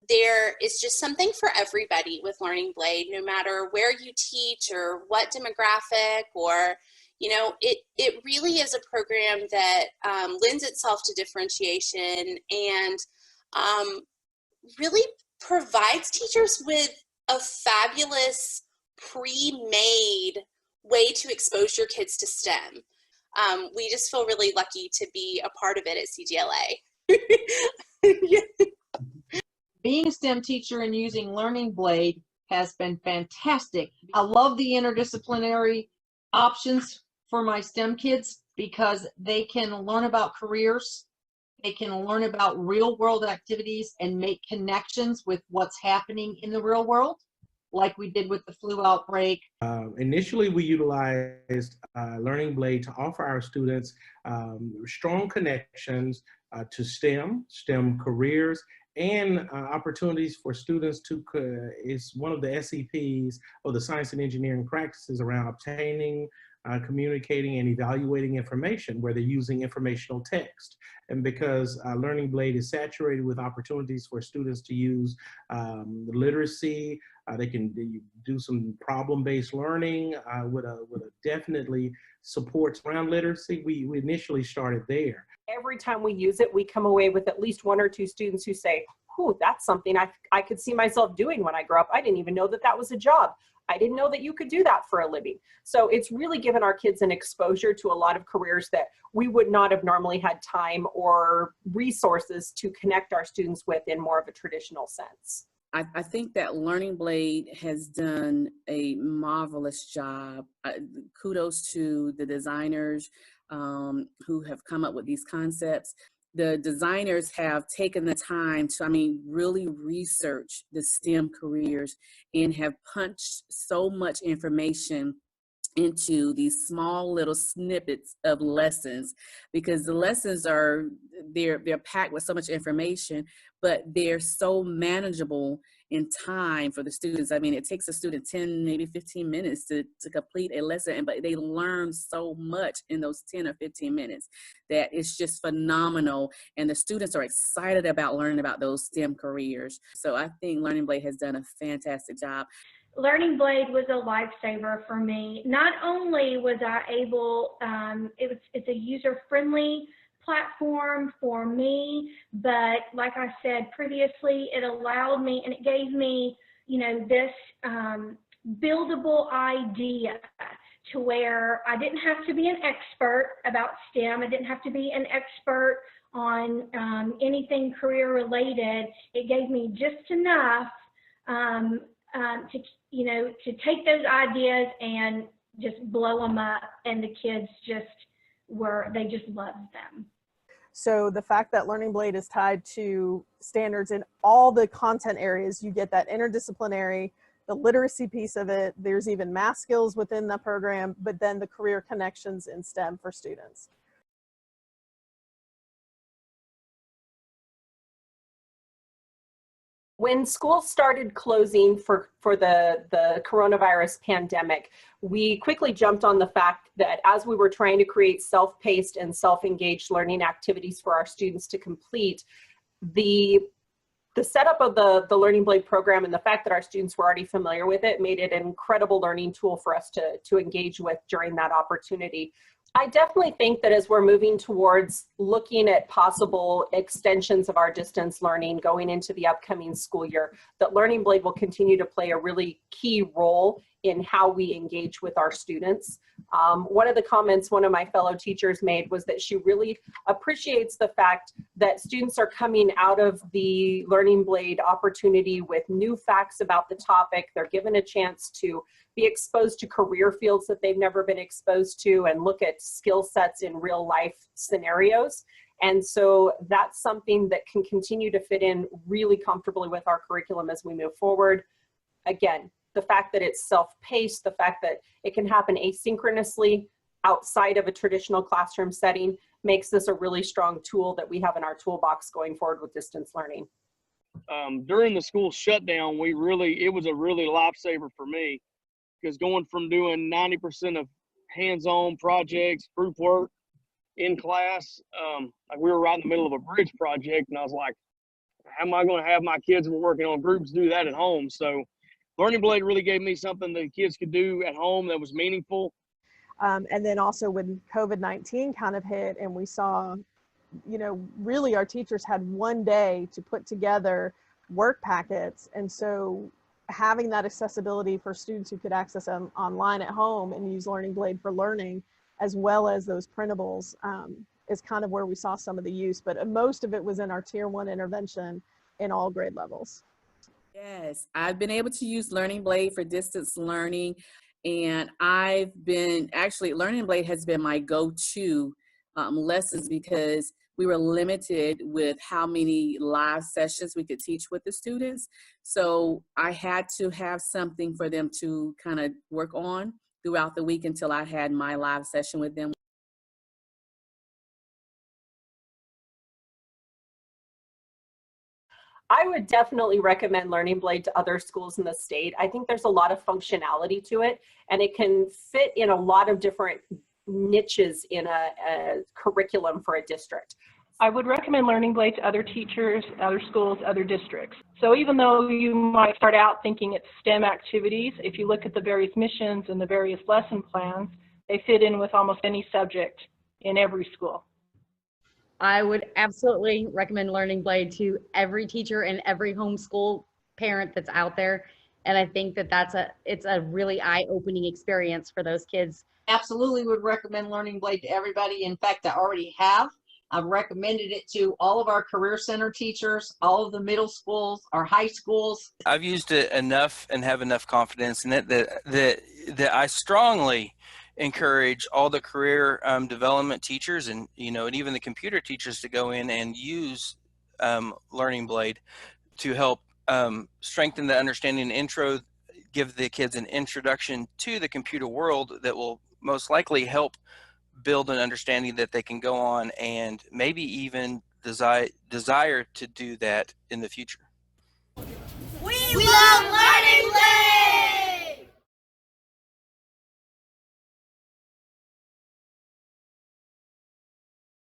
there is just something for everybody with Learning Blade, no matter where you teach or what demographic, or, you know, it really is a program that lends itself to differentiation and really provides teachers with a fabulous pre-made way to expose your kids to STEM. We just feel really lucky to be a part of it at CGLA. Yeah. Being a STEM teacher and using Learning Blade has been fantastic. I love the interdisciplinary options for my STEM kids because they can learn about careers, they can learn about real world activities and make connections with what's happening in the real world, like we did with the flu outbreak. Initially, we utilized Learning Blade to offer our students strong connections to STEM careers, and opportunities for students to, is one of the SEPs or the science and engineering practices around obtaining, communicating, and evaluating information, where they're using informational text. And because Learning Blade is saturated with opportunities for students to use literacy, they can do some problem-based learning with a definitely supports around literacy. We initially started there. Every time we use it, we come away with at least 1 or 2 students who say, "Ooh, that's something I could see myself doing when I grow up. I didn't even know that that was a job. I didn't know that you could do that for a living." So it's really given our kids an exposure to a lot of careers that we would not have normally had time or resources to connect our students with in more of a traditional sense. I think that Learning Blade has done a marvelous job. Kudos to the designers who have come up with these concepts. The designers have taken the time to, really research the STEM careers and have punched so much information into these small little snippets of lessons, because the lessons they're packed with so much information, but they're so manageable in time for the students. It takes a student 10, maybe 15 minutes to complete a lesson, but they learn so much in those 10 or 15 minutes that it's just phenomenal. And the students are excited about learning about those STEM careers. So I think Learning Blade has done a fantastic job. Learning Blade was a lifesaver for me. Not only was I able, it's a user-friendly platform for me, but like I said previously, it allowed me and it gave me, this buildable idea to where I didn't have to be an expert about STEM. I didn't have to be an expert on anything career related. It gave me just enough to take those ideas and just blow them up, and the kids just loved them. So the fact that Learning Blade is tied to standards in all the content areas, you get that interdisciplinary, the literacy piece of it, there's even math skills within the program, but then the career connections in STEM for students. When schools started closing for the coronavirus pandemic, we quickly jumped on the fact that as we were trying to create self-paced and self-engaged learning activities for our students to complete, the setup of the Learning Blade program and the fact that our students were already familiar with it made it an incredible learning tool for us to engage with during that opportunity. I definitely think that as we're moving towards looking at possible extensions of our distance learning going into the upcoming school year, that Learning Blade will continue to play a really key role in how we engage with our students. One of the comments one of my fellow teachers made was that she really appreciates the fact that students are coming out of the Learning Blade opportunity with new facts about the topic. They're given a chance to be exposed to career fields that they've never been exposed to and look at skill sets in real life scenarios. And so that's something that can continue to fit in really comfortably with our curriculum as we move forward. Again, the fact that it's self-paced, the fact that it can happen asynchronously outside of a traditional classroom setting makes this a really strong tool that we have in our toolbox going forward with distance learning. During the school shutdown, it was a really lifesaver for me, because going from doing 90% of hands-on projects, group work in class, like we were right in the middle of a bridge project, and I was like, how am I going to have my kids who are working on groups do that at home? So Learning Blade really gave me something that kids could do at home that was meaningful. And then also when COVID-19 kind of hit and we saw, you know, really our teachers had one day to put together work packets. And so having that accessibility for students who could access them online at home and use Learning Blade for learning, as well as those printables, is kind of where we saw some of the use. But most of it was in our Tier 1 intervention in all grade levels. Yes, I've been able to use Learning Blade for distance learning, and I've been actually Learning Blade has been my go-to lessons because we were limited with how many live sessions we could teach with the students. So I had to have something for them to kind of work on throughout the week until I had my live session with them. I would definitely recommend Learning Blade to other schools in the state. I think there's a lot of functionality to it, and it can fit in a lot of different niches in a curriculum for a district. I would recommend Learning Blade to other teachers, other schools, other districts. So even though you might start out thinking it's STEM activities, if you look at the various missions and the various lesson plans, they fit in with almost any subject in every school. I would absolutely recommend Learning Blade to every teacher and every homeschool parent that's out there. And I think that it's a really eye-opening experience for those kids. Absolutely would recommend Learning Blade to everybody. In fact, I already have. I've recommended it to all of our career center teachers, all of the middle schools, our high schools. I've used it enough and have enough confidence in it that I strongly encourage all the career development teachers and and even the computer teachers to go in and use Learning Blade to help strengthen the understanding intro, give the kids an introduction to the computer world that will most likely help build an understanding that they can go on and maybe even desire to do that in the future. We love learning!